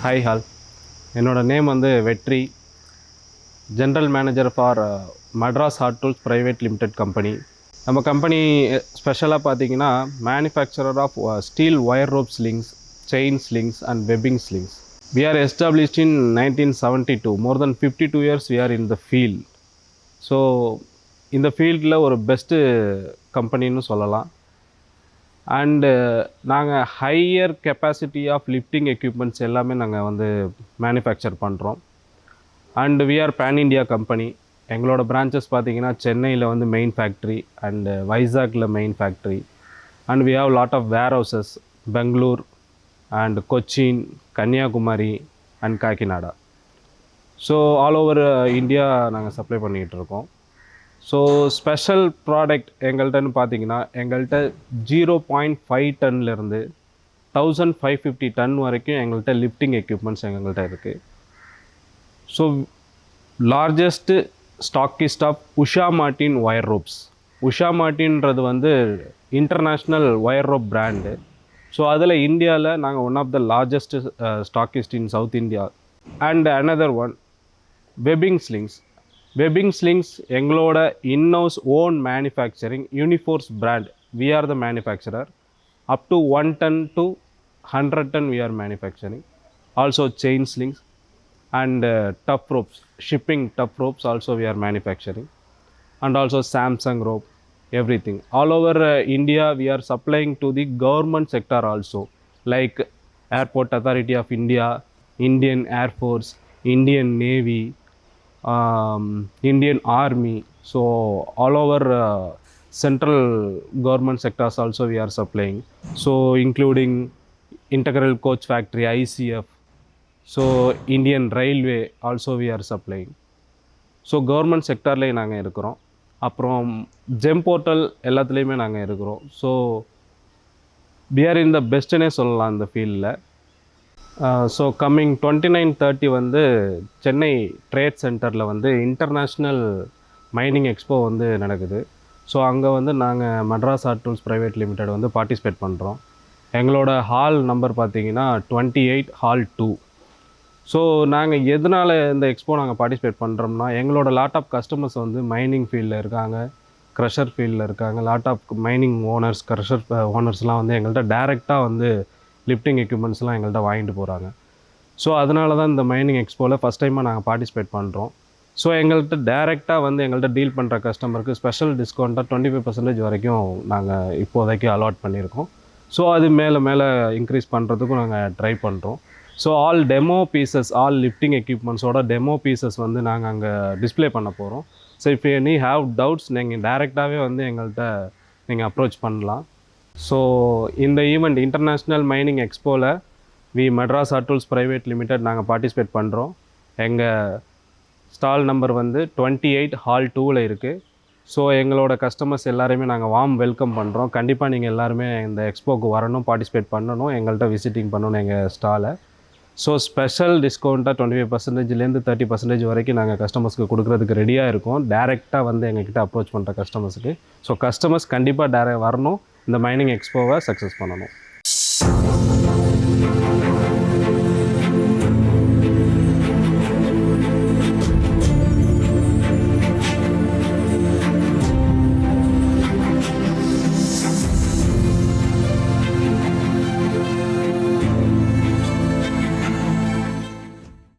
Hi hall, என்னோடய name வந்து Vetri, general manager for Madras hard tools private limited company. நம்ம company ஸ்பெஷலாக பார்த்தீங்கன்னா manufacturer of steel wire rope slings, chain slings and webbing slings. We are established in 1972. More than 52 years we are in the field. So இந்த ஃபீல்டில் ஒரு best கம்பெனின்னு சொல்லலாம். And நாங்கள் higher capacity of lifting equipments எல்லாமே நாங்கள் வந்து manufacture பண்ணுறோம். And we are pan India company. எங்களோட பிரான்ச்சஸ் பார்த்திங்கன்னா சென்னையில் வந்து மெயின் ஃபேக்ட்ரி அண்டு வைசாக்கில் main factory. And we have lot of warehouses Bangalore and Cochin, Kanyakumari and Kakinada. So all over India நாங்கள் சப்ளை பண்ணிகிட்ருக்கோம். ஸோ ஸ்பெஷல் ப்ராடக்ட் எங்கள்கிட்டன்னு பார்த்தீங்கன்னா எங்கள்கிட்ட 0.5 டன்லேருந்து 1550 டன் வரைக்கும் எங்கள்கிட்ட லிஃப்டிங் எக்யூப்மெண்ட்ஸ் எங்கள்கிட்ட இருக்குது. So largest stockist of Usha Martin wire ropes. Usha மார்ட்டின்றது வந்து international wire rope brand. So அதில் இந்தியாவில் நாங்கள் one of the largest stockist in south India. And another one webbing slings. Webbing slings எங்களோட inhouse own manufacturing Uniforce brand. We are the manufacturer. Up to 1 ton to 100 ton we are manufacturing. Also chain slings and tough ropes, shipping tough ropes also we are manufacturing. And also Samsung rope, everything. All over India we are supplying to the government sector also, like Airport Authority of India, Indian Air Force, Indian Navy, Indian Army. So all over central government sectors also we are supplying. So including Integral Coach Factory, ICF. So Indian Railway also we are supplying. So government செக்டார்லேயே நாங்கள் இருக்கிறோம். அப்புறம் GeM portal எல்லாத்துலேயுமே நாங்கள் இருக்கிறோம். So we are in the பெஸ்ட்டுன்னே சொல்லலாம் இந்த ஃபீல்டில். ஸோ கம்மிங் 29-30 வந்து சென்னை ட்ரேட் சென்டரில் வந்து இன்டர்நேஷ்னல் மைனிங் எக்ஸ்போ வந்து நடக்குது. ஸோ அங்கே வந்து நாங்கள் Madras hard tools private limited வந்து பார்ட்டிசிபேட் பண்ணுறோம். எங்களோட ஹால் நம்பர் பார்த்தீங்கன்னா 28 ஹால் 2. ஸோ நாங்கள் எதனால் இந்த எக்ஸ்போ நாங்கள் பார்ட்டிசிபேட் பண்ணுறோம்னா, எங்களோட லாட் ஆஃப் கஸ்டமர்ஸ் வந்து மைனிங் ஃபீல்டில் இருக்காங்க, க்ரஷர் ஃபீல்டில் இருக்காங்க. Lot of mining owners, crusher ஓனர்ஸ்லாம் வந்து எங்கள்கிட்ட டைரெக்டாக வந்து லிஃப்டிங் எக்யூப்மெண்ட்ஸ்லாம் எங்கள்கிட்ட வாங்கிட்டு போகிறாங்க. ஸோ அதனால தான் இந்த மைனிங் எக்ஸ்போவில் ஃபஸ்ட் டைமாக நாங்கள் பார்ட்டிசிபேட் பண்ணுறோம். ஸோ எங்கள்கிட்ட டைரெக்டாக வந்து எங்கள்கிட்ட டீல் பண்ணுற கஸ்டமருக்கு ஸ்பெஷல் டிஸ்கவுண்ட்டாக 25% வரைக்கும் நாங்கள் இப்போதைக்கு அலாட் பண்ணியிருக்கோம். ஸோ அது மேலே இன்க்ரீஸ் பண்ணுறதுக்கும் நாங்கள் ட்ரை பண்ணுறோம். So all demo pieces, all lifting எக்யூப்மெண்ட்ஸோட டெமோ பீசஸ் வந்து நாங்கள் அங்கே டிஸ்பிளே பண்ண போகிறோம். So if any have doubts நீங்கள் டைரெக்டாகவே வந்து எங்கள்கிட்ட நீங்கள் அப்ரோச் பண்ணலாம். ஸோ இந்த ஈவெண்ட் இன்டர்நேஷ்னல் மைனிங் எக்ஸ்போவில் we Madras hard tools private limited நாங்கள் பார்ட்டிசிபேட் பண்ணுறோம். எங்கள் ஸ்டால் நம்பர் வந்து 28 ஹால் 2ல் இருக்குது. ஸோ எங்களோட கஸ்டமர்ஸ் எல்லாருமே நாங்கள் வார்ம் வெல்கம் பண்ணுறோம். கண்டிப்பாக நீங்கள் எல்லாருமே இந்த எக்ஸ்போக்கு வரணும், பார்ட்டிசிபேட் பண்ணணும், எங்கள்கிட்ட விசிட்டிங் பண்ணணும் எங்கள் ஸ்டாலை. ஸோ ஸ்பெஷல் டிஸ்கவுண்ட்டாக 25%லேருந்து 30% வரைக்கும் நாங்கள் கஸ்டமர்ஸ்க்கு கொடுக்குறதுக்கு ரெடியாக இருக்கோம். டேரெக்டாக வந்து எங்ககிட்ட அப்ரோச் பண்ணுற கஸ்டமர்ஸுக்கு. ஸோ கஸ்டமர்ஸ் கண்டிப்பாக வரணும், இந்த மைனிங் எக்ஸ்போவை சக்ஸஸ் பண்ணணும்.